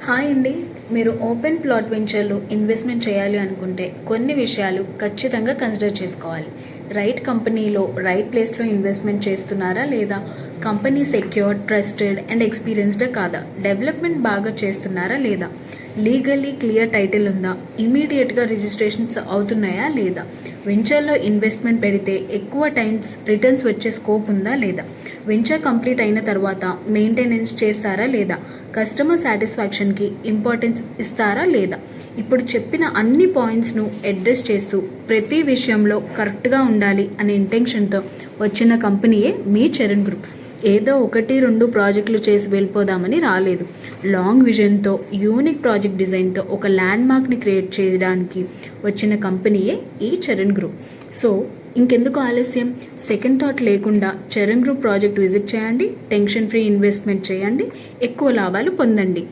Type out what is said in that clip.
Hi అండి. మీరు open plot వెంచర్లో ఇన్వెస్ట్మెంట్ చేయాలి అనుకుంటే కొన్ని విషయాలు ఖచ్చితంగా కన్సిడర్ చేసుకోవాలి. రైట్ కంపెనీలో రైట్ ప్లేస్లో ఇన్వెస్ట్మెంట్ చేస్తున్నారా లేదా, company secure, trusted and experienced కాదా, డెవలప్మెంట్ బాగా చేస్తున్నారా లేదా, లీగల్లీ క్లియర్ టైటిల్ ఉందా, ఇమీడియట్గా రిజిస్ట్రేషన్స్ అవుతున్నాయా లేదా, వెంచర్లో ఇన్వెస్ట్మెంట్ పెడితే ఎక్కువ టైమ్స్ రిటర్న్స్ వచ్చే స్కోప్ ఉందా లేదా, వెంచర్ కంప్లీట్ అయిన తర్వాత మెయింటెనెన్స్ చేస్తారా లేదా, కస్టమర్ సాటిస్ఫాక్షన్కి ఇంపార్టెన్స్ ఇస్తారా లేదా. ఇప్పుడు చెప్పిన అన్ని పాయింట్స్ను అడ్రస్ చేస్తూ ప్రతి విషయంలో కరెక్ట్గా ఉండాలి అనే ఇంటెన్షన్తో వచ్చిన కంపెనీయే మీ చరణ్ గ్రూప్. ఏదో 1-2 ప్రాజెక్టులు చేసి వెళ్ళిపోదామని రాలేదు. లాంగ్ విజన్తో, యూనిక్ ప్రాజెక్ట్ డిజైన్తో ఒక ల్యాండ్ మార్క్ని క్రియేట్ చేయడానికి వచ్చిన కంపెనీయే ఈ చరణ్ గ్రూప్. సో ఇంకెందుకు ఆలస్యం, సెకండ్ థాట్ లేకుండా చరణ్ గ్రూప్ ప్రాజెక్ట్ విజిట్ చేయండి, టెన్షన్ ఫ్రీ ఇన్వెస్ట్మెంట్ చేయండి, ఎక్కువ లాభాలు పొందండి.